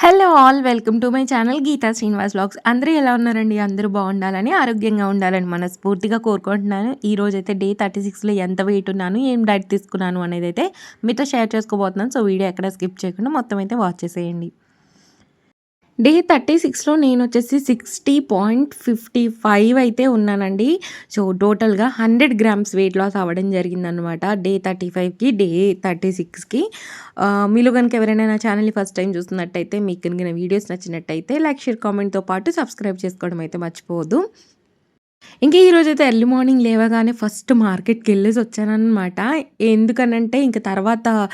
Hello all welcome to my channel Geetha Srinivas vlogs. అందరూ ఎలా ఉన్నారండి? అందరూ బాగుండాలని, ఆరోగ్యంగా ఉండాలని మనస్ఫూర్తిగా కోరుకుంటున్నాను. ఈరోజైతే డే 36లో ఎంత వెయిట్ ఉన్నాను, ఏం డైట్ తీసుకున్నాను అనేదైతే మీతో షేర్ చేసుకోబోతున్నాను. సో వీడియో ఎక్కడ స్కిప్ చేయకుండా మొత్తం అయితే వాచ్ చేసేయండి. డే 36లో నేనొచ్చేసి 60.55 అయితే ఉన్నానండి. సో టోటల్‌గా 100 గ్రామ్స్ వెయిట్ లాస్ అవ్వడం జరిగిందనమాట. డే 35కి, డే 36కి. మీలో గనుక ఎవరైనా నా ఛానల్‌ని ఫస్ట్ టైమ్ చూస్తున్నట్టయితే, మీకు గనుక నా వీడియోస్ నచ్చినట్టయితే లైక్, షేర్, కామెంట్‌తో పాటు సబ్స్క్రైబ్ చేసుకోవడం అయితే మర్చిపోవద్దు. ఇంకా ఈరోజైతే ఎర్లీ మార్నింగ్ లేవగానే ఫస్ట్ మార్కెట్‌కెళ్ళేసి వచ్చాననమాట. ఎందుకనంటే ఇంక తర్వాత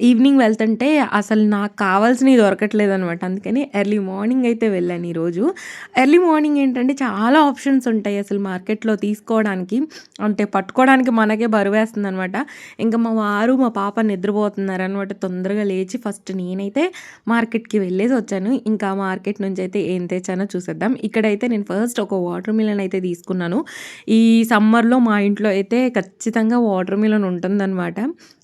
ఈవినింగ్ వెళ్తుంటే అసలు నాకు కావాల్సినవి దొరకట్లేదనమాట. అందుకని ఎర్లీ మార్నింగ్ అయితే వెళ్ళాను ఈరోజు. ఎర్లీ మార్నింగ్ ఏంటంటే చాలా ఆప్షన్స్ ఉంటాయి అసలు మార్కెట్‌లో తీసుకోవడానికి. అంటే పట్టుకోవడానికి మనకే బరువేస్తుందనమాట. ఇంక మా వారు, మా పాప నిద్రపోతున్నారనమాట. తొందరగా లేచి ఫస్ట్ నేనైతే మార్కెట్‌కి వెళ్ళేసి వచ్చాను. ఇంకా మార్కెట్ నుంచయితే ఏం తెచ్చానో చూసేద్దాం. ఇక్కడైతే నేను ఫస్ట్ ఒక వాటర్ మిలన్ అయితే తీసుకున్నాను. ఈ సమ్మర్‌లో మా ఇంట్లో అయితే ఖచ్చితంగా వాటర్ మిలన్ ఉంటుందనమాట.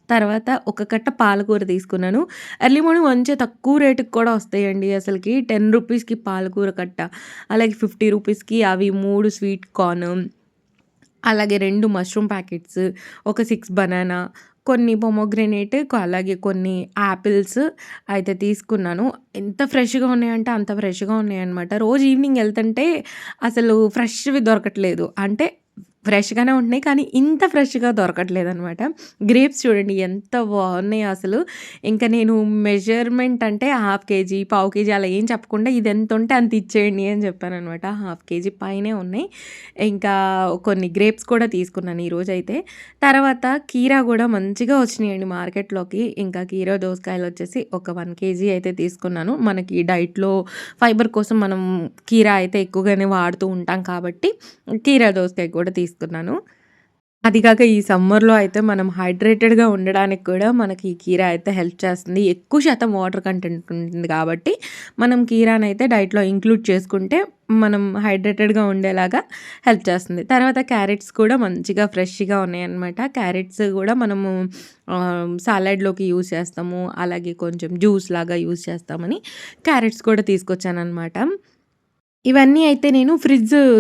తర్వాత ఒక కట్ట పాలకూర తీసుకున్నాను. ఎర్లీ మార్నింగ్ మంచిగా తక్కువ రేటుకి కూడా వస్తాయండి అసలకి. 10 రూపీస్‌కి పాలకూర కట్ట. అలాగే 50 రూపీస్‌కి అవి 3 స్వీట్ కార్న్, అలాగే 2 మష్రూమ్ ప్యాకెట్స్, ఒక 6 బనానా, కొన్ని పొమోగ్రనేట్, అలాగే కొన్ని యాపిల్స్ అయితే తీసుకున్నాను. ఎంత ఫ్రెష్‌గా ఉన్నాయంటే అంత ఫ్రెష్‌గా ఉన్నాయన్నమాట. రోజు ఈవినింగ్ ఎళ్తుంటే అసలు ఫ్రెష్‌వి దొరకట్లేదు. అంటే ఫ్రెష్‌గానే ఉంటున్నాయి. కానీ ఇంత ఫ్రెష్‌గా దొరకట్లేదనమాట. గ్రేప్స్ చూడండి ఎంత బాగున్నాయో అసలు. ఇంకా నేను మెజర్‌మెంట్ అంటే హాఫ్ కేజీ, పావు కేజీ అలా ఏం చెప్పకుండా ఇది ఎంతుంటే అంత ఇచ్చేయండి అని చెప్పాననమాట. హాఫ్ కేజీ పైనే ఉన్నాయి. ఇంకా కొన్ని గ్రేప్స్ కూడా తీసుకున్నాను ఈరోజైతే. తర్వాత కీరా గూడా మంచిగా వచ్చినాయండి మార్కెట్‌లోకి. ఇంకా కీరా, దోసకాయలొచ్చేసి ఒక 1 కేజీ అయితే తీసుకున్నాను. మనకి డైట్‌లో ఫైబర్ కోసం మనం కీరా అయితే ఎక్కువగానే వాడుతూ ఉంటాం కాబట్టి కీరా, దోసకాయ కూడా తీసుకున్నాను. అది కాక ఈ సమ్మర్‌లో అయితే మనం హైడ్రేటెడ్‌గా ఉండడానికి కూడా మనకి ఈ కీరా అయితే హెల్ప్ చేస్తుంది. ఎక్కువ శాతం వాటర్ కంటెంట్ ఉంటుంది కాబట్టి, మనం కీరానైతే డైట్‌లో ఇంక్లూడ్ చేసుకుంటే, మనం హైడ్రేటెడ్‌గా ఉండేలాగా హెల్ప్ చేస్తుంది. తర్వాత క్యారెట్స్ కూడా మంచిగా ఫ్రెష్‌గా ఉన్నాయన్నమాట. క్యారెట్స్ కూడా మనము సాలడ్‌లోకి యూజ్ చేస్తాము. అలాగే కొంచెం జ్యూస్ లాగా యూజ్ చేస్తామని క్యారెట్స్ కూడా తీసుకొచ్చాననమాట. ఇవన్నీ అయితే నేను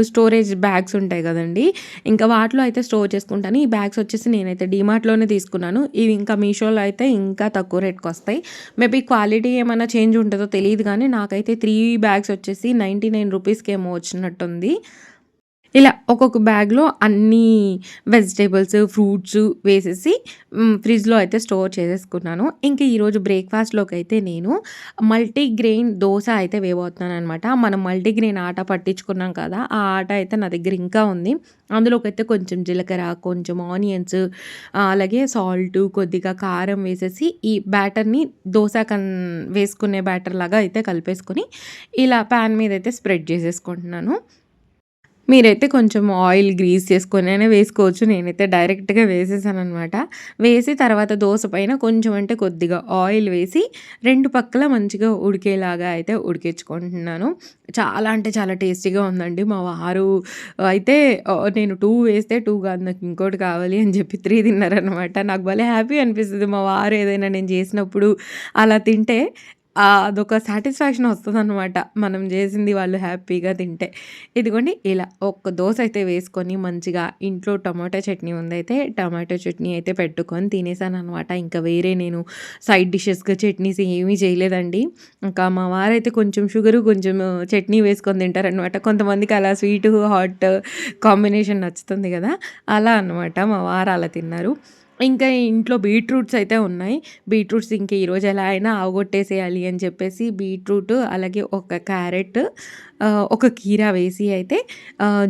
స్టోరేజ్ బ్యాగ్స్ ఉంటాయి గదండీ! ఇంకా వాటిలో అయితే స్టోర్ చేసుకుంటాను. ఈ బ్యాగ్స్ వచ్చేసి నేనైతే డీమార్ట్‌లోనే తీసుకున్నాను. ఇవి ఇంకా మీషోలో అయితే ఇంకా తక్కువ రేట్‌కొస్తాయి. మేబీ క్వాలిటీ ఏమైనా చేంజ్ ఉంటదో తెలీదు గానీ, నాకైతే 3 బ్యాగ్స్ వచ్చేసి 99 రూపీస్‌కేమో వచ్చినట్టుంది. ఇలా ఒక్కొక్క బ్యాగ్‌లో అన్నీ వెజిటబుల్స్, ఫ్రూట్స్ వేసేసి ఫ్రిడ్జ్‌లో అయితే స్టోర్ చేసేసుకున్నాను. ఇంక ఈరోజు బ్రేక్‌ఫాస్ట్‌లోకైతే నేను మల్టీగ్రెయిన్ దోస అయితే వేయబోతున్నాననమాట. మనం మల్టీగ్రెయిన్ ఆట పట్టించుకున్నాం కదా! ఆ ఆట అయితే నా దగ్గర ఇంకా ఉంది. అందులోకైతే కొంచెం జీలకర్ర, కొంచెం ఆనియన్స్, అలాగే సాల్టు, కొద్దిగా కారం వేసేసి ఈ బ్యాటర్‌ని దోస వేసుకునే బ్యాటర్‌లాగా అయితే కలిపేసుకొని ఇలా పాన్ మీదయితే స్ప్రెడ్ చేసేసుకుంటున్నాను. మీరైతే కొంచెం ఆయిల్ గ్రీస్ చేసుకొనైనా వేసుకోవచ్చు. నేనైతే డైరెక్ట్‌గా వేసేసాననమాట. వేసి తర్వాత దోస పైన కొంచెం అంటే కొద్దిగా ఆయిల్ వేసి 2 పక్కల మంచిగా ఉడికేలాగా అయితే ఉడికించుకుంటున్నాను. చాలా అంటే చాలా టేస్టీగా ఉందండి. మా వారు అయితే నేను 2 వేస్తే 2 కాదు నాకు ఇంకోటి కావాలి అని చెప్పి 3 తిన్నారనమాట. నాకు భలే హ్యాపీ అనిపిస్తది. మా వారు ఏదైనా నేను చేసినప్పుడు అలా తింటే అదొక సాటిస్ఫాక్షన్ వస్తదనమాట. మనం జేసింది వాళ్ళు హ్యాపీగా తింటే. ఇదిగోండి ఇలా ఒక్క దోస అయితే వేసుకొని మంచిగా ఇంట్లో టమాటో చట్నీ ఉందయితే టమాటో చట్నీ అయితే పెట్టుకొని తినేసాననమాట. ఇంకా వేరే నేను సైడ్ డిషెస్‌గా చట్నీస్ ఏమీ చేయలేదండి. ఇంకా మా వారైతే కొంచెం షుగరు, కొంచెం చట్నీ వేసుకొని తింటారనమాట. కొంతమందికి అలా స్వీటు, హాట్ కాంబినేషన్ నచ్చుతుంది గదా! అలా అనమాట. మా వారు అలా తిన్నారు. ఇంకా ఇంట్లో బీట్రూట్స్ అయితే ఉన్నాయి. బీట్రూట్స్ ఇంక ఈరోజు ఎలా అయినా అవగొట్టేసేయాలి అని చెప్పేసి బీట్రూట్, అలాగే ఒక క్యారెట్, ఒక కీరా వేసి అయితే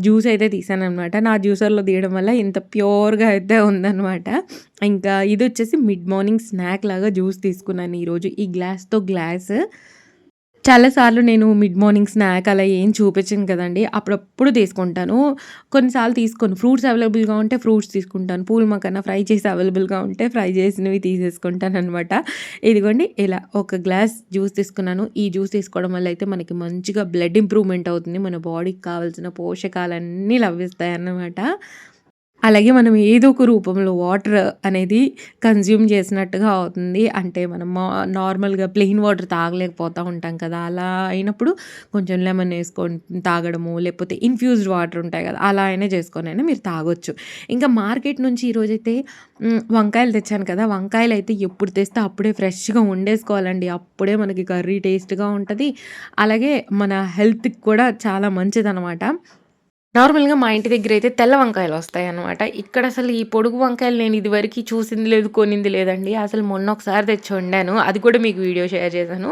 జ్యూస్ అయితే తీసాననమాట. నా జ్యూసర్‌లో తీయడం వల్ల ఇంత ప్యూర్‌గా అయితే ఉందనమాట. ఇంకా ఇదొచ్చేసి మిడ్ మార్నింగ్ స్నాక్ లాగా జ్యూస్ తీసుకున్నాను ఈరోజు. ఈ గ్లాస్‌తో గ్లాస్ చాలా సార్లు నేను మిడ్ మార్నింగ్ స్నాక్ అలా ఏం చూపించను కదండీ! అప్పుడప్పుడు తీసుకుంటాను. కొన్నిసార్లు తీసుకోను. ఫ్రూట్స్ అవైలబుల్‌గా ఉంటే ఫ్రూట్స్ తీసుకుంటాను. పూల్ మకాన ఫ్రై చేసి అవైలబుల్‌గా ఉంటే ఫ్రై చేసినవి తీసేసుకుంటాననమాట. ఇదిగోండి ఇలా ఒక గ్లాస్ జ్యూస్ తీసుకున్నాను. ఈ జ్యూస్ తీసుకోవడం వల్ల అయితే మనకి మంచిగా బ్లడ్ ఇంప్రూవ్‌మెంట్ అవుతుంది. మన బాడీకి కావాల్సిన పోషకాలన్నీ లభిస్తాయన్నమాట. అలాగే మనం ఏదో ఒక రూపంలో వాటర్ అనేది కన్జ్యూమ్ చేసినట్టుగా అవుతుంది. అంటే మనం నార్మల్‌గా ప్లెయిన్ వాటర్ తాగలేకపోతా ఉంటాం కదా! అలా అయినప్పుడు కొంచెం లెమన్ ఏసుకొని తాగడము, లేకపోతే ఇన్‌ఫ్యూజ్డ్ వాటర్ ఉంటాయి కదా! అలా అయినా చేసుకొనైనా మీరు తాగొచ్చు. ఇంకా మార్కెట్ నుంచి ఈరోజైతే వంకాయలు తెచ్చాను కదా! వంకాయలైతే ఎప్పుడు తెస్తే అప్పుడే ఫ్రెష్‌గా వండేసుకోవాలండి. అప్పుడే మనకి కర్రీ టేస్ట్‌గా ఉంటది. అలాగే మన హెల్త్‌కి కూడా చాలా మంచిదనమాట. నార్మల్‌గా మా ఇంటి దగ్గరైతే తెల్ల వంకాయలొస్తాయనమాట. ఇక్కడసలు ఈ పొడుగు వంకాయలు నేను ఇదివరకి చూసింది లేదు, కొనింది లేదండి. అసలు మొన్న ఒకసారి తెచ్చి వండాను. అది కూడా మీకు వీడియో షేర్ చేశాను.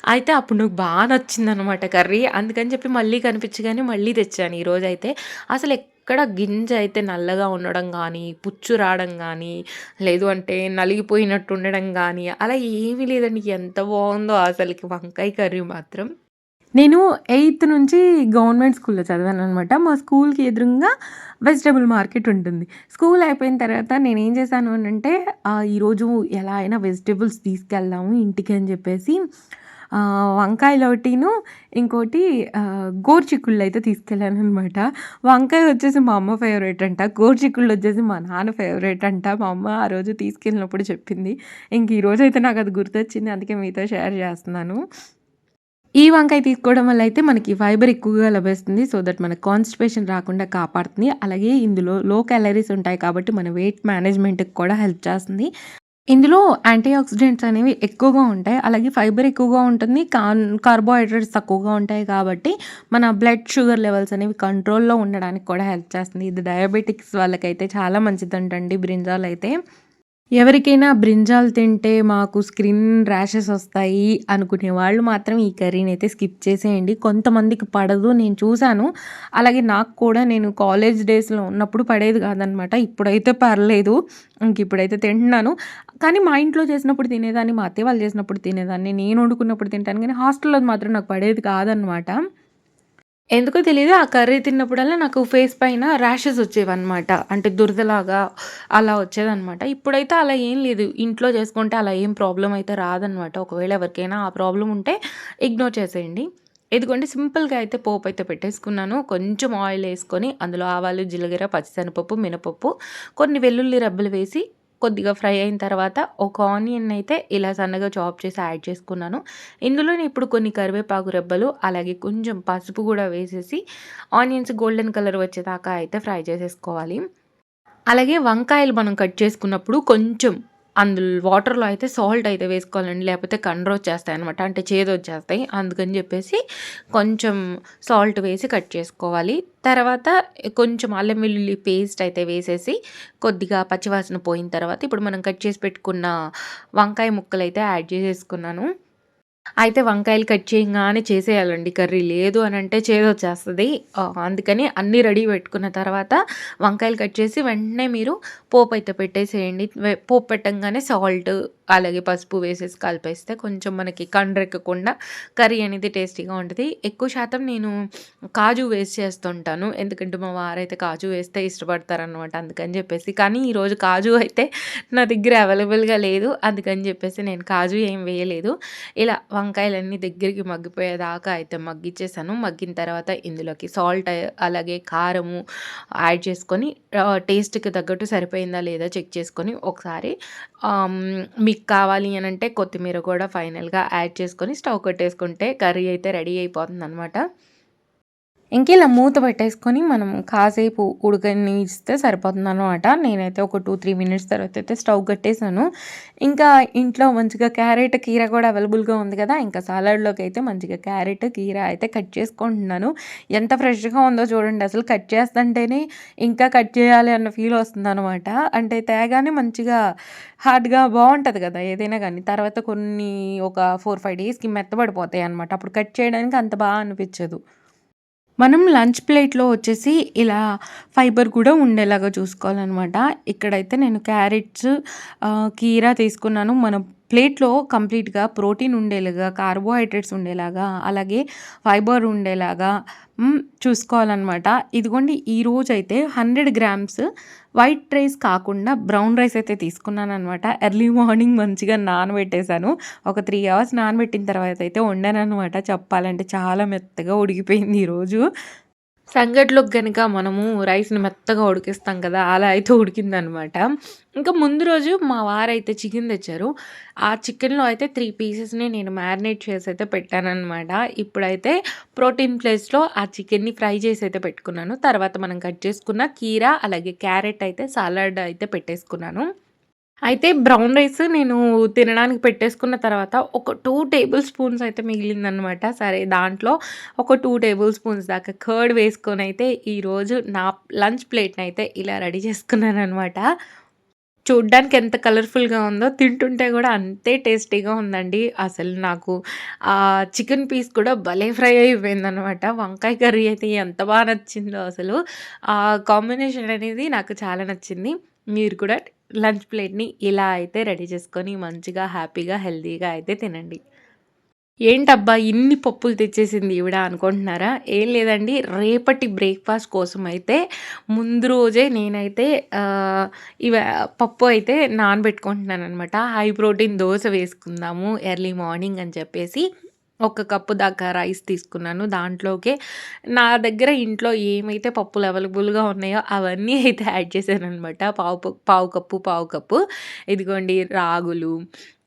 అయితే అప్పుడు నాకు నచ్చిందనమాట కర్రీ. అందుకని చెప్పి మళ్ళీ కనిపించగానే మళ్ళీ తెచ్చాను ఈరోజైతే. అసలెక్కడ గింజ అయితే నల్లగా ఉండడం గానీ, పుచ్చు రావడం గానీ, లేదు అంటే నలిగిపోయినట్టు ఉండడం గానీ, అలా ఏమీ లేదండి. ఎంత బావుందో అసలకి వంకాయ కర్రీ మాత్రం. నేను ఎయిత్ నుంచి గవర్నమెంట్ స్కూల్‌లో చదివాననమాట. మా స్కూల్‌కి ఎదురుంగా వెజిటబుల్ మార్కెట్ ఉంటుంది. స్కూల్ అయిపోయిన తర్వాత నేనేం చేశాను అనంటే ఈరోజు ఎలా అయినా వెజిటబుల్స్ తీసుకెళ్దాము ఇంటికి అని చెప్పేసి వంకాయలొకటిను, ఇంకోటి గోరుచిక్కుళ్ళైతే తీసుకెళ్ళాననమాట. వంకాయ వచ్చేసి మా అమ్మ ఫేవరెట్ అంట. గోరుచిక్కుళ్ళు వచ్చేసి మా నాన్న ఫేవరెట్ అంట. మా అమ్మ ఆ రోజు తీసుకెళ్ళినప్పుడు చెప్పింది. ఇంక ఈరోజైతే నాకది గుర్తొచ్చింది. అందుకే మీతో షేర్ చేస్తున్నాను. ఈ వంకాయ తీసుకోవడం వల్ల అయితే మనకి ఫైబర్ ఎక్కువగా లభిస్తుంది. సో దట్ మనకు కాన్‌స్టిపేషన్ రాకుండా కాపాడుతుంది. అలాగే ఇందులో లో క్యాలరీస్ ఉంటాయి కాబట్టి మన వెయిట్ మేనేజ్‌మెంట్‌కి కూడా హెల్ప్ చేస్తుంది. ఇందులో యాంటీ ఆక్సిడెంట్స్ అనేవి ఎక్కువగా ఉంటాయి. అలాగే ఫైబర్ ఎక్కువగా ఉంటుంది. కార్బోహైడ్రేట్స్ తక్కువగా ఉంటాయి కాబట్టి మన బ్లడ్ షుగర్ లెవెల్స్ అనేవి కంట్రోల్‌లో ఉండడానికి కూడా హెల్ప్ చేస్తుంది. ఇది డయాబెటిక్స్ వాళ్ళకైతే చాలా మంచిదంటండి బ్రింజాలైతే. ఎవరికైనా బ్రింజాల్ తింటే మాకు స్కిన్ ర్యాషెస్ వస్తాయి అనుకునే వాళ్ళు మాత్రం ఈ కర్రీనైతే స్కిప్ చేసేయండి. కొంతమందికి పడదు. నేను చూసాను. అలాగే నాకు కూడా నేను కాలేజ్ డేస్‌లో ఉన్నప్పుడు పడేది కాదనమాట. ఇప్పుడైతే పర్లేదు. ఇప్పుడైతే తింటున్నాను. కానీ మా ఇంట్లో చేసినప్పుడు తినేదాన్ని. మా అత్తయ్య వాళ్ళు చేసినప్పుడు తినేదాన్ని. నేను వండుకున్నప్పుడు తింటాను కానీ హాస్టల్‌లోది మాత్రం నాకు పడేది కాదనమాట. ఎందుకో తెలీదు. ఆ కర్రీ తిన్నప్పుడల్లా నాకు ఫేస్ పైన ర్యాషెస్ వచ్చేవన్నమాట. అంటే దురదలాగా అలా వచ్చేదనమాట. ఇప్పుడైతే అలా ఏం లేదు. ఇంట్లో చేసుకుంటే అలా ఏం ప్రాబ్లమ్ అయితే రాదనమాట. ఒకవేళ ఎవరికైనా ఆ ప్రాబ్లమ్ ఉంటే ఇగ్నోర్ చేసేయండి. ఇదిగోండి సింపుల్‌గా అయితే పోపయితే పెట్టేసుకున్నాను. కొంచెం ఆయిల్ ఏసుకొని అందులో ఆవాలు, జీలకర్ర, పచ్చిశనగపప్పు, మినపప్పు, కొన్ని వెల్లుల్లి రెబ్బలు వేసి కొద్దిగా ఫ్రై అయిన తర్వాత ఒక ఆనియన్ అయితే ఇలా సన్నగా చాప్ చేసి యాడ్ చేసుకున్నాను. ఇందులోనే ఇప్పుడు కొన్ని కరివేపాకు రెబ్బలు, అలాగే కొంచెం పసుపు గూడా వేసేసి ఆనియన్స్ గోల్డెన్ కలర్ వచ్చేదాకా అయితే ఫ్రై చేసేసుకోవాలి. అలాగే వంకాయలు మనం కట్ చేసుకున్నప్పుడు కొంచెం వాటర్‌లో అయితే సాల్ట్ అయితే వేసుకోవాలండి. లేకపోతే కండ్రొచ్చేస్తాయనమాట. అంటే చేదొచ్చేస్తాయి. అందుకని జెప్పేసి కొంచెం సాల్ట్ వేసి కట్ చేసుకోవాలి. తర్వాత కొంచెం అల్లం వెల్లుల్లి పేస్ట్ అయితే వేసేసి కొద్దిగా పచ్చివాసన పోయిన తర్వాత ఇప్పుడు మనం కట్ చేసి పెట్టుకున్న వంకాయ ముక్కలైతే యాడ్ చేసేసుకున్నాను. అయితే వంకాయలు కట్ చేయంగానే చేసేయాలండి కర్రీ. లేదు అనంటే చేదొచ్చేస్తది. అందుకని అన్నీ రెడీ పెట్టుకున్న తర్వాత వంకాయలు కట్ చేసి వెంటనే మీరు పోపయితే పెట్టేసేయండి. పోపు పెట్టంగానే సాల్ట్, అలాగే పసుపు వేసేసి కలిపేస్తే కొంచెం మనకి కండ్రెక్కకుండా కర్రీ అనేది టేస్టీగా ఉంటది. ఎక్కువ శాతం నేను కాజు వేసి చేస్తుంటాను. ఎందుకంటే మా వారైతే కాజు వేస్తే ఇష్టపడతారనమాట. అందుకని చెప్పేసి. కానీ ఈరోజు కాజు అయితే నా దగ్గర అవైలబుల్‌గా లేదు. అందుకని చెప్పేసి నేను కాజు ఏం వేయలేదు. ఇలా వంకాయలన్నీ దగ్గరికి మగ్గిపోయేదాకా అయితే మగ్గిచ్చేసాను. మగ్గిన తర్వాత ఇందులోకి సాల్ట్ అలాగే కారము యాడ్ చేసుకొని టేస్ట్‌కి తగ్గట్టు సరిపోయిందా లేదా చెక్ చేసుకొని ఒకసారి మీకు కావాలి అనంటే కొత్తిమీర కూడా ఫైనల్‌గా యాడ్ చేసుకొని స్టవ్ కట్టేసుకుంటే కర్రీ అయితే రెడీ అయిపోతుందనమాట. ఇంకిలా మూత పెట్టేసుకొని మనం కాసేపు ఉడకనిస్తే సరిపోతుందనమాట. నేనైతే ఒక 2, 3 మినిట్స్ తర్వాతయితే స్టవ్ కట్టేసాను. ఇంకా ఇంట్లో మంచిగా క్యారెట్, కీర కూడా అవైలబుల్‌గా ఉంది కదా! ఇంకా సాలడ్‌లోకైతే మంచిగా క్యారెట్, కీర అయితే కట్ చేసుకుంటున్నాను. ఎంత ఫ్రెష్‌గా ఉందో చూడండి. అసలు కట్ చేస్తంటేనే ఇంకా కట్ చేయాలి అన్న ఫీల్ వస్తుందనమాట. అంటే తేగానే మంచిగా హార్డ్‌గా బావుంటది కదా! ఏదైనా గానీ. తర్వాత ఒక 4, 5 డేస్‌కి మెత్తబడిపోతాయనమాట. అప్పుడు కట్ చేయడానికి అంత అనిపిచ్చదు. మనం లంచ్ ప్లేట్‌లో వచ్చేసి ఇలా ఫైబర్ కూడా ఉండేలాగా చూసుకోవాలనమాట. ఇక్కడైతే నేను క్యారెట్స్, కీరా తీసుకున్నాను. మన ప్లేట్‌లో కంప్లీట్‌గా ప్రోటీన్ ఉండేలాగా, కార్బోహైడ్రేట్స్ ఉండేలాగా, అలాగే ఫైబర్ ఉండేలాగా చూసుకోవాలనమాట. ఇదిగోండి ఈరోజైతే 100 గ్రామ్స్ వైట్ రైస్ కాకుండా బ్రౌన్ రైస్ అయితే తీసుకున్నాననమాట. ఎర్లీ మార్నింగ్ మంచిగా నానబెట్టేసాను. ఒక 3 అవర్స్ నానబెట్టిన తర్వాత అయితే వండాననమాట. చెప్పాలంటే చాలా మెత్తగా ఉడికిపోయింది ఈరోజు. సంగట్లోకి గనుక మనము రైస్‌ని మెత్తగా ఉడికిస్తాం కదా! అలా అయితే ఉడికిందనమాట. ఇంకా ముందు రోజు మా వారైతే చికెన్ తెచ్చారు. ఆ చికెన్‌లో అయితే 3 పీసెస్‌ని నేను మ్యారినేట్ చేసైతే పెట్టాననమాట. ఇప్పుడైతే ప్రోటీన్ ప్లేస్‌లో ఆ చికెన్‌ని ఫ్రై చేసైతే పెట్టుకున్నాను. తర్వాత మనం కట్ చేసుకున్న కీర, అలాగే క్యారెట్ అయితే సాలడ్ అయితే పెట్టేసుకున్నాను. అయితే బ్రౌన్ రైస్ నేను తినడానికి పెట్టేసుకున్న తర్వాత ఒక 2 టేబుల్ స్పూన్స్ అయితే మిగిలిందనమాట. సరే దాంట్లో ఒక 2 టేబుల్ స్పూన్స్ దాకా కర్డ్ వేసుకొనైతే ఈరోజు నా లంచ్ ప్లేట్‌నైతే ఇలా రెడీ చేసుకున్నాననమాట. చూడ్డానికి ఎంత కలర్‌ఫుల్‌గా ఉందో తింటుంటే గూడా అంతే టేస్టీగా ఉందండి. అసలు నాకు చికెన్ పీస్ కూడా భలే ఫ్రై అయిపోయిందనమాట. వంకాయ కర్రీ అయితే ఎంత నచ్చిందో అసలు. ఆ కాంబినేషన్ అనేది నాకు చాలా నచ్చింది. మీరు కూడా లంచ్ ప్లేట్‌ని ఇలా అయితే రెడీ చేసుకొని మంచిగా, హ్యాపీగా, హెల్తీగా అయితే తినండి. ఏంటబ్బా! ఇన్ని పప్పులు తెచ్చేసింది ఈవిడ అనుకుంటున్నారా? ఏం లేదండి. రేపటి బ్రేక్‌ఫాస్ట్ కోసమయితే ముందు రోజే నేనైతే ఇవ పప్పు అయితే నానబెట్టుకుంటున్నాననమాట. హై ప్రోటీన్ దోస వేసుకుందాము ఎర్లీ మార్నింగ్ అని చెప్పేసి ఒక కప్పు దాకా రైస్ తీసుకున్నాను. దాంట్లోకే నా దగ్గర ఇంట్లో ఏమైతే పప్పులు అవైలబుల్‌గా ఉన్నాయో అవన్నీ అయితే యాడ్ చేశాననమాట. పావు కప్పు, పావు కప్పు. ఇదిగోండి రాగులు,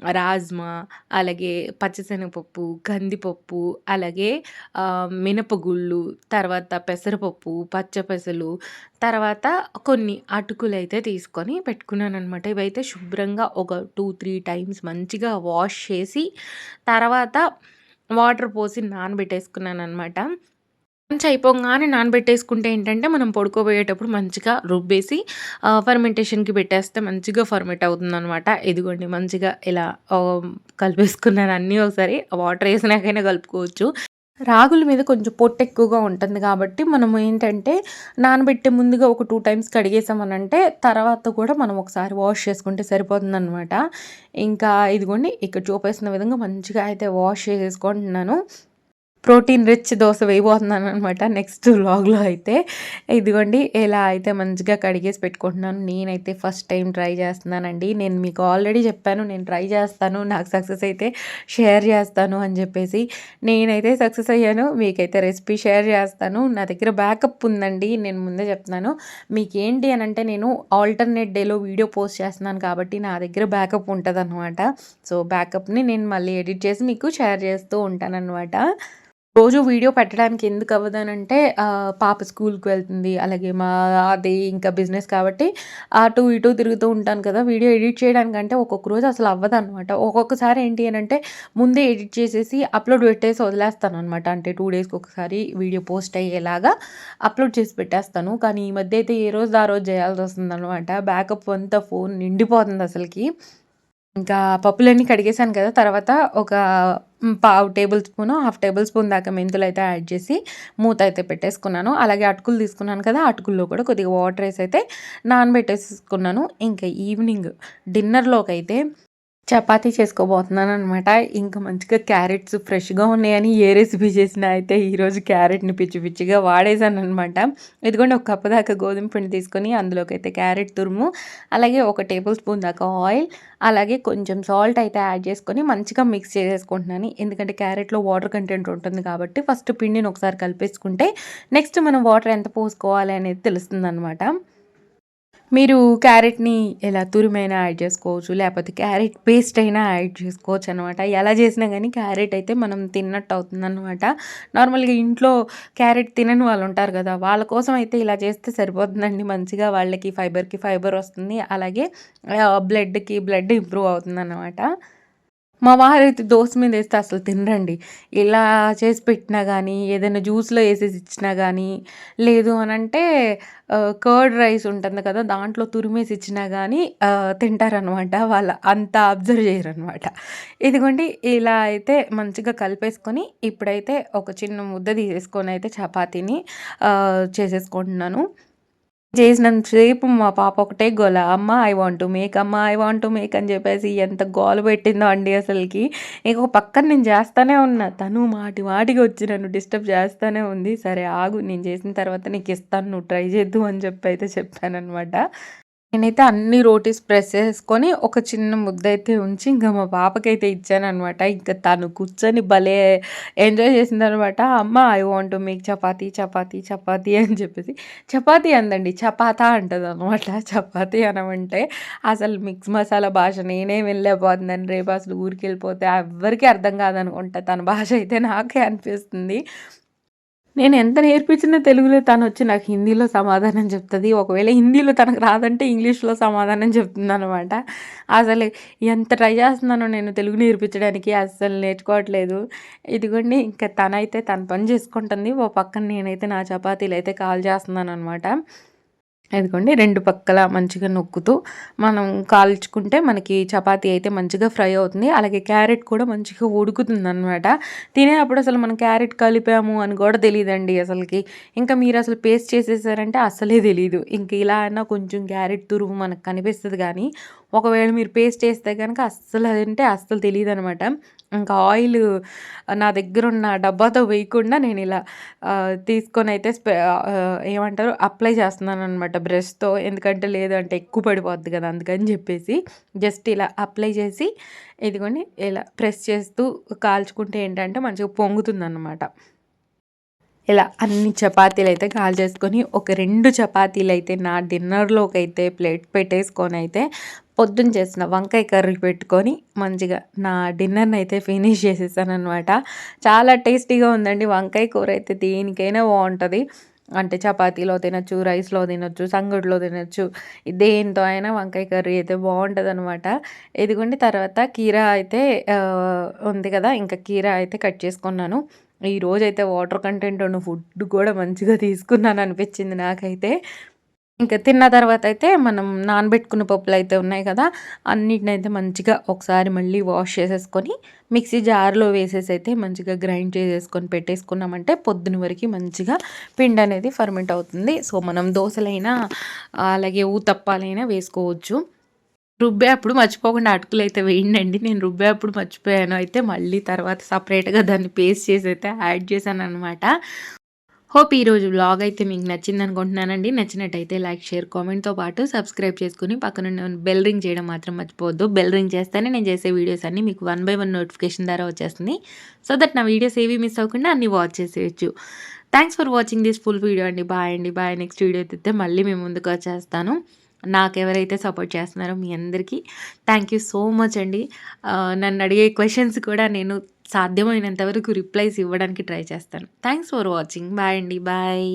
రాజ్మా, అలాగే పచ్చిశనగపప్పు, కందిపప్పు, అలాగే మినపగుళ్ళు, తర్వాత పెసరపప్పు, పచ్చపెసలు, తర్వాత కొన్ని అటుకులైతే తీసుకొని పెట్టుకున్నాననమాట. ఇవైతే శుభ్రంగా ఒక 2, 3 టైమ్స్ మంచిగా వాష్ చేసి, తర్వాత వాటర్ పోసి నానబెట్టేసుకున్నాననమాట. లంచ్ అయిపోంగానే నానబెట్టేసుకుంటే ఏంటంటే, మనం పడుకోబోయేటప్పుడు మంచిగా రుబ్బేసి ఫర్మెంటేషన్‌కి పెట్టేస్తే మంచిగా ఫర్మెంట్ అవుతుందనమాట. ఇదిగోండి మంచిగా ఇలా కలిపేసుకున్నాను అన్నీ ఒకసారి. వాటర్ ఏసినాకైనా కలుపుకోవచ్చు. రాగుల మీద కొంచెం పొట్టెక్కువగా ఉంటుంది కాబట్టి, మనము ఏంటంటే నానబెట్టే ముందుగా ఒక 2 టైమ్స్ కడిగేసామనంటే, తర్వాత కూడా మనం ఒకసారి వాష్ చేసుకుంటే సరిపోతుందనమాట. ఇంకా ఇదిగోండి ఇక్కడ చూపిస్తున్న విధంగా మంచిగా అయితే వాష్ చేసేసుకుంటున్నాను. ప్రోటీన్ రిచ్ దోస వేయబోతున్నాననమాట నెక్స్ట్ వ్లాగ్‌లో అయితే. ఇదిగోండి ఇలా అయితే మంచిగా కడిగేసి పెట్టుకుంటున్నాను. నేనైతే ఫస్ట్ టైమ్ ట్రై చేస్తున్నానండి. నేను మీకు ఆల్రెడీ చెప్పాను నేను ట్రై చేస్తాను. నాకు సక్సెస్ అయితే షేర్ చేస్తాను అని చెప్పేసి. నేనైతే సక్సెస్ అయ్యాను. మీకైతే రెసిపీ షేర్ చేస్తాను. నా దగ్గర బ్యాకప్ ఉందండి. నేను ముందే చెప్తున్నాను. మీకేంటి అనంటే నేను ఆల్టర్‌నేట్ డేలో వీడియో పోస్ట్ చేస్తున్నాను కాబట్టి నా దగ్గర బ్యాకప్ ఉంటదనమాట. సో, బ్యాకప్‌ని నేను మళ్ళీ ఎడిట్ చేసి మీకు షేర్ చేస్తూ ఉంటాననమాట. రోజు వీడియో పెట్టడానికి ఎందుకు అవ్వదనంటే పాప స్కూల్‌కి వెళ్తుంది. అలాగే అది ఇంకా బిజినెస్ కాబట్టి అటు ఇటు తిరుగుతూ ఉంటాను కదా! వీడియో ఎడిట్ చేయడానికంటే ఒక్కొక్క రోజు అసలు అవ్వదనమాట. ఒక్కొక్కసారి ఏంటి అనంటే ముందే ఎడిట్ చేసేసి అప్‌లోడ్ పెట్టేసి వదిలేస్తాననమాట. అంటే 2 డేస్‌కి ఒకసారి వీడియో పోస్ట్ అయ్యేలాగా అప్‌లోడ్ చేసి పెట్టేస్తాను. కానీ ఈ మధ్య అయితే ఏ రోజుది ఆ రోజు చేయాల్సొస్తుందనమాట. బ్యాకప్ అంతా ఫోన్ నిండిపోతుంది అసలకి. ఇంకా పప్పులన్నీ కడిగేసాను కదా! తర్వాత ఒక పావు టేబుల్ స్పూనో, హాఫ్ టేబుల్ స్పూన్ దాకా మెంతులైతే యాడ్ చేసి మూత అయితే పెట్టేసుకున్నాను. అలాగే అటుకులు తీసుకున్నాను కదా! అటుకుల్లో కూడా కొద్దిగా వాటర్ ఏసైతే నానబెట్టేసేసుకున్నాను. ఇంకా ఈవినింగ్ డిన్నర్‌లోకైతే చపాతీ చేసుకోబోతున్నాననమాట. ఇంకా మంచిగా క్యారెట్స్ ఫ్రెష్‌గా ఉన్నాయని ఏ రెసిపీ చేసినా అయితే ఈరోజు క్యారెట్‌ని పిచ్చి పిచ్చిగా వాడేసాననమాట. ఇదిగోండి ఒక కప్పు దాకా గోధుమ పిండి తీసుకొని అందులోకైతే క్యారెట్ తురుము, అలాగే ఒక టేబుల్ స్పూన్ దాకా ఆయిల్, అలాగే కొంచెం సాల్ట్ అయితే యాడ్ చేసుకొని మంచిగా మిక్స్ చేసేసుకుంటున్నాను. ఎందుకంటే క్యారెట్‌లో వాటర్ కంటెంట్ ఉంటుంది కాబట్టి ఫస్ట్ పిండిని ఒకసారి కలిపేసుకుంటే నెక్స్ట్ మనం వాటర్ ఎంత పోసుకోవాలి అనేది తెలుస్తుందనమాట. మీరు క్యారెట్‌ని ఇలా తురిమైనా యాడ్ చేసుకోవచ్చు. లేపోతే క్యారెట్ పేస్ట్ అయినా యాడ్ చేసుకోవచ్చనమాట. ఎలా చేసినా గానీ క్యారెట్ అయితే మనం తిన్నట్టు అవుతుందనమాట. నార్మల్‌గా ఇంట్లో క్యారెట్ తినని వాళ్ళుంటారు గదా! వాళ్ళ కోసం అయితే ఇలా చేస్తే సరిపోతుందండి. మంచిగా వాళ్ళకి ఫైబర్‌కి ఫైబర్ వస్తుంది. అలాగే బ్లడ్‌కి బ్లడ్ ఇంప్రూవ్ అవుతుందనమాట. మా వారైతే దోస మీదేస్తే అసలు తినరండి. ఇలా చేసి పెట్టినా గానీ, ఏదైనా జ్యూస్‌లో ఏసేసి ఇచ్చినా గానీ, లేదు అనంటే కర్డ్ రైస్ ఉంటుంది కదా! దాంట్లో తురిమేసి ఇచ్చినా గానీ తింటారనమాట. వాళ్ళు అంత అబ్జర్వ్ చేయరనమాట. ఇదిగోండి ఇలా అయితే మంచిగా కలిపేసుకొని, ఇప్పుడైతే ఒక చిన్న ముద్ద తీసేసుకొనైతే చపాతీని చేసేసుకుంటున్నాను. చేసినంత సేపు మా పాప ఒకటే గోల. అమ్మ ఐ వాంట్ టు మేక్, అమ్మ ఐ వాంట్ టు మేక్ అని చెప్పేసి ఎంత గోల పెట్టిందో అండి అసలకి. ఇంక పక్కన నేను చేస్తానే ఉన్నా. తను మాటి మాటికి వచ్చి నన్ను డిస్టర్బ్ చేస్తానే ఉంది. సరే ఆగు నేను చేసిన తర్వాత నీకిస్తాను నువ్వు ట్రై చేద్దువు అని చెప్పి అయితే చెప్పాననమాట. నేనైతే అన్ని రోటీస్ ప్రెస్ చేసుకొని ఒక చిన్న ముద్దయితే ఉంచి ఇంకా మా పాపకైతే ఇచ్చాననమాట. ఇంక తను కూర్చొని భలే ఎంజాయ్ చేసిందనమాట. అమ్మ I want to make chapati, chapati, chapati అని చెప్పేసి. చపాతీ అందండి. చపాతా అంటదనమాట. చపాతీ అనమంటే అసలు మిక్స్ మసాలా భాష నేనే వెళ్ళిపోతుందని రేపు అసలు ఊరికెళ్ళిపోతే ఎవ్వరికీ అర్థం కాదనుకుంటా. తన భాష అయితే నాకే అనిపిస్తుంది. నేను ఎంత నేర్పించినా తెలుగులో తనొచ్చి నాకు హిందీలో సమాధానం చెప్తది. ఒకవేళ హిందీలో తనకు రాదంటే ఇంగ్లీష్‌లో సమాధానం చెప్తుందనమాట. అసలు ఎంత ట్రై చేస్తున్నానో నేను తెలుగు నేర్పించడానికి అస్సలు నేర్చుకోవట్లేదు. ఇదిగోండి ఇంకా తనైతే తన పని చేసుకుంటుంది. ఓ పక్కన నేనైతే నా చపాతీలైతే కాల్చేస్తున్నాననమాట. ఇదిగోండి 2 పక్కల మంచిగా నొక్కుతూ మనం కాల్చుకుంటే మనకి చపాతీ అయితే మంచిగా ఫ్రై అవుతుంది. అలాగే క్యారెట్ కూడా మంచిగా ఉడుకుతుందనమాట. తినేటప్పుడు అసలు మనం క్యారెట్ కలిపాము అని కూడా తెలీదండి అసలకి. ఇంకా మీరసలు పేస్ట్ చేసేసారంటే అస్సలే తెలీదు. ఇంక ఇలా అన్నా కొంచెం క్యారెట్ తురుము మనకు కనిపిస్తది గానీ, ఒకవేళ మీరు పేస్ట్ చేస్తే గనక అస్సలు తెలీదనమాట. ఇంకా ఆయిలు నా దగ్గరున్న డబ్బాతో వేయకుండా నేనిలా తీసుకొనైతే ఏమంటారు అప్లై చేస్తున్నాననమాట బ్రష్‌తో. ఎందుకంటే లేదంటే ఎక్కువ పడిపోద్ది కదా! అందుకని జెప్పేసి జస్ట్ ఇలా అప్లై చేసి ఇదిగోండి ఇలా ప్రెస్ చేస్తూ కాల్చుకుంటే ఏంటంటే మంచిగా పొంగుతుందనమాట. ఇలా అన్ని చపాతీలైతే కాల్చేసుకొని ఒక 2 చపాతీలైతే నా డిన్నర్‌లోకైతే ప్లేట్ పెట్టేసుకొనైతే పొద్దున చేసిన వంకాయ కర్రీ పెట్టుకొని మంచిగా నా డిన్నర్‌నైతే ఫినిష్ చేసేసాననమాట. చాలా టేస్టీగా ఉందండి. వంకాయ కూర అయితే దేనికైనా బావుంటది. అంటే చపాతీలో తినొచ్చు, రైస్‌లో తినొచ్చు, సంగటిలో తినొచ్చు. దేనితో అయినా వంకాయ కర్రీ అయితే బావుంటదనమాట. ఇదిగోండి తర్వాత కీరా అయితే ఉంది కదా! ఇంకా కీరా అయితే కట్ చేసుకున్నాను. ఈరోజైతే వాటర్ కంటెంట్ ఉన్న ఫుడ్ కూడా మంచిగా తీసుకున్నాననిపించింది నాకైతే. ఇంక తిన్న తర్వాతయితే మనం నానబెట్టుకున్న పప్పులయితే ఉన్నాయి కదా! అన్నిటినైతే మంచిగా ఒకసారి మళ్ళీ వాష్ చేసేసుకొని, మిక్సీ జార్‌లో వేసేసైతే మంచిగా గ్రైండ్ చేసేసుకొని పెట్టేసుకున్నామంటే పొద్దున వరకి మంచిగా పిండనేది ఫర్మెంట్ అవుతుంది. సో, మనం దోసలైనా అలాగే ఊతప్పాలైనా వేసుకోవచ్చు. రుబ్బేప్పుడు మర్చిపోకుండా అటుకులైతే వేయండండి. నేను రుబ్బేప్పుడు మర్చిపోయాను. అయితే మళ్ళీ తర్వాత సెపరేట్‌గా దాన్ని పేస్ట్ చేసైతే యాడ్ చేశాననమాట. హోప్ ఈరోజు వ్లాగ్ అయితే మీకు నచ్చిందనుకుంటున్నానండి. నచ్చినట్టయితే లైక్, షేర్, కామెంట్‌తో పాటు సబ్స్క్రైబ్ చేసుకొని పక్కనున్న బెల్ రింగ్ చేయడం మాత్రం మర్చిపోవద్దు. బెల్ రింగ్ చేస్తేనే నేను చేసే వీడియోస్ అన్నీ మీకు వన్ బై వన్ నోటిఫికేషన్ ద్వారా వచ్చేస్తుంది. సో దట్ నా వీడియోస్ ఏవి మిస్ అవ్వకుండా అన్నీ వాచ్ చేసేయొచ్చు. Thanks for watching this full video అండి. బాయ్ అండి. బాయ్. నెక్స్ట్ వీడియో అయితే మళ్ళీ మీ ముందుకు వచ్చేస్తాను. నాకెవరైతే సపోర్ట్ చేస్తున్నారో మీ అందరికీ థ్యాంక్ యూ సో మచ్ అండి. నన్నడిగే క్వెషన్స్ కూడా నేను సాధ్యమైనంత వరకు రిప్లైస్ ఇవ్వడానికి ట్రై చేస్తాను. Thanks for watching. బాయ్ అండి. బాయ్.